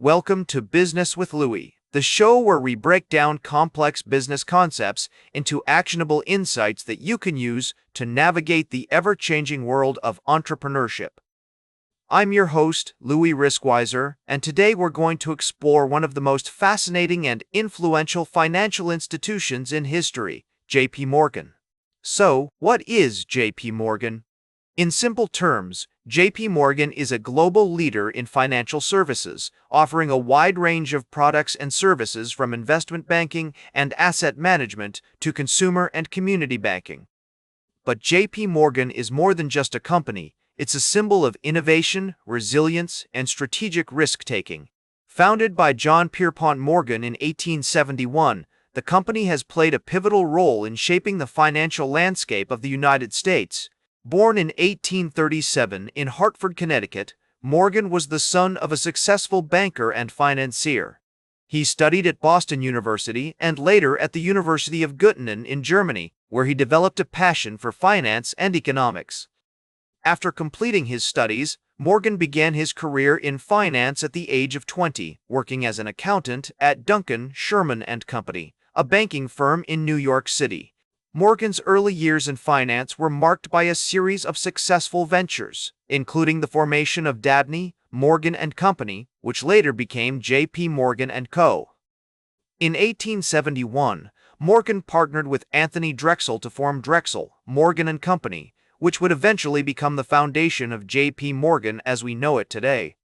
Welcome to Business with Louis, the show where we break down complex business concepts into actionable insights that you can use to navigate the ever-changing world of entrepreneurship. I'm your host, Louis Riskweiser, and today we're going to explore one of the most fascinating and influential financial institutions in history, J.P. Morgan. So, what is J.P. Morgan? In simple terms, J.P. Morgan is a global leader in financial services, offering a wide range of products and services from investment banking and asset management to consumer and community banking. But J.P. Morgan is more than just a company. It's a symbol of innovation, resilience, and strategic risk-taking. Founded by John Pierpont Morgan in 1871, the company has played a pivotal role in shaping the financial landscape of the United States. Born in 1837 in Hartford, Connecticut, Morgan was the son of a successful banker and financier. He studied at Boston University and later at the University of Göttingen in Germany, where he developed a passion for finance and economics. After completing his studies, Morgan began his career in finance at the age of 20, working as an accountant at Duncan, Sherman & Company, a banking firm in New York City. Morgan's early years in finance were marked by a series of successful ventures, including the formation of Dabney, Morgan & Company, which later became J.P. Morgan & Co. In 1871, Morgan partnered with Anthony Drexel to form Drexel, Morgan & Company, which would eventually become the foundation of J.P. Morgan as we know it today.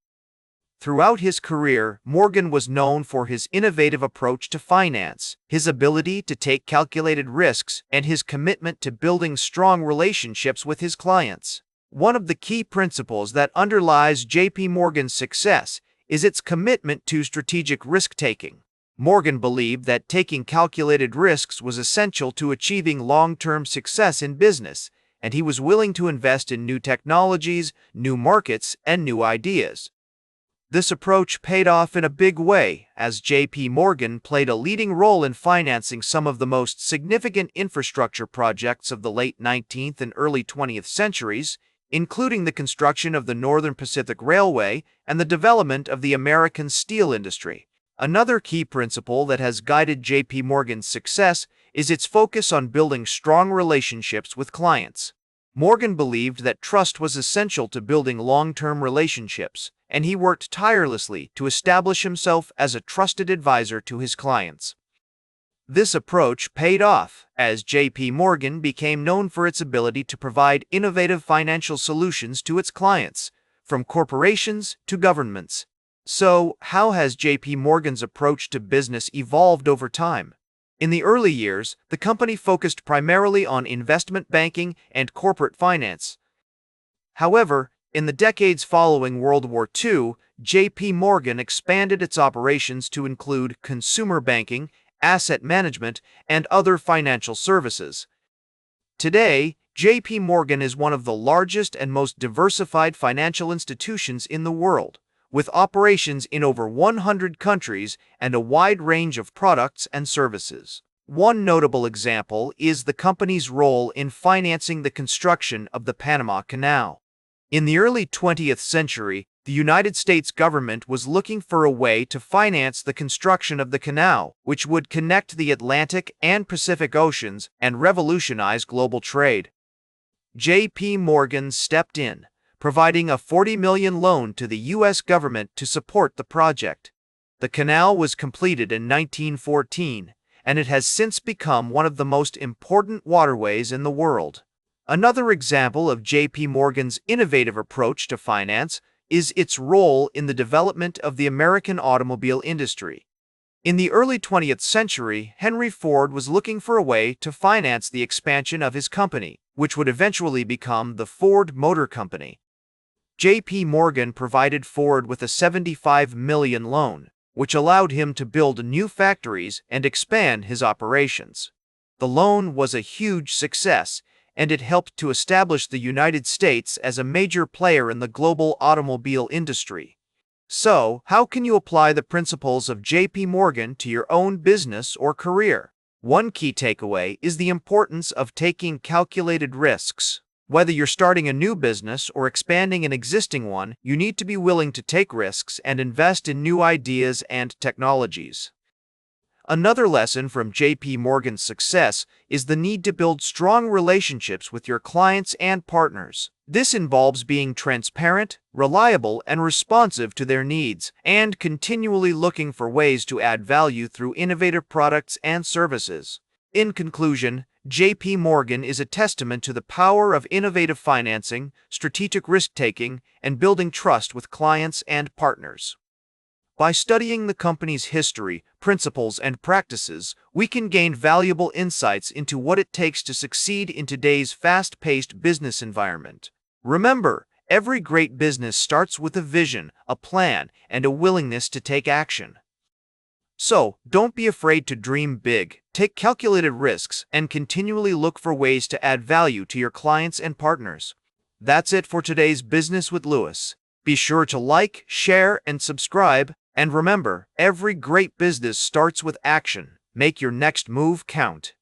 Throughout his career, Morgan was known for his innovative approach to finance, his ability to take calculated risks, and his commitment to building strong relationships with his clients. One of the key principles that underlies J.P. Morgan's success is its commitment to strategic risk-taking. Morgan believed that taking calculated risks was essential to achieving long-term success in business, and he was willing to invest in new technologies, new markets, and new ideas. This approach paid off in a big way, as J.P. Morgan played a leading role in financing some of the most significant infrastructure projects of the late 19th and early 20th centuries, including the construction of the Northern Pacific Railway and the development of the American steel industry. Another key principle that has guided J.P. Morgan's success is its focus on building strong relationships with clients. Morgan believed that trust was essential to building long-term relationships, and he worked tirelessly to establish himself as a trusted advisor to his clients. This approach paid off, as J.P. Morgan became known for its ability to provide innovative financial solutions to its clients, from corporations to governments. So, how has J.P. Morgan's approach to business evolved over time? In the early years, the company focused primarily on investment banking and corporate finance. However, in the decades following World War II, J.P. Morgan expanded its operations to include consumer banking, asset management, and other financial services. Today, J.P. Morgan is one of the largest and most diversified financial institutions in the world, with operations in over 100 countries and a wide range of products and services. One notable example is the company's role in financing the construction of the Panama Canal. In the early 20th century, the United States government was looking for a way to finance the construction of the canal, which would connect the Atlantic and Pacific Oceans and revolutionize global trade. J.P. Morgan stepped in, providing a $40 million loan to the U.S. government to support the project. The canal was completed in 1914, and it has since become one of the most important waterways in the world. Another example of J.P. Morgan's innovative approach to finance is its role in the development of the American automobile industry. In the early 20th century, Henry Ford was looking for a way to finance the expansion of his company, which would eventually become the Ford Motor Company. J.P. Morgan provided Ford with a $75 million loan, which allowed him to build new factories and expand his operations. The loan was a huge success, and it helped to establish the United States as a major player in the global automobile industry. So, how can you apply the principles of J.P. Morgan to your own business or career? One key takeaway is the importance of taking calculated risks. Whether you're starting a new business or expanding an existing one, you need to be willing to take risks and invest in new ideas and technologies. Another lesson from JP Morgan's success is the need to build strong relationships with your clients and partners. This involves being transparent, reliable, and responsive to their needs, and continually looking for ways to add value through innovative products and services. In conclusion, JP Morgan is a testament to the power of innovative financing, strategic risk-taking, and building trust with clients and partners. By studying the company's history, principles, and practices, we can gain valuable insights into what it takes to succeed in today's fast-paced business environment. Remember, every great business starts with a vision, a plan, and a willingness to take action. So, don't be afraid to dream big, take calculated risks, and continually look for ways to add value to your clients and partners. That's it for today's Business with Louis. Be sure to like, share, and subscribe. And remember, every great business starts with action. Make your next move count.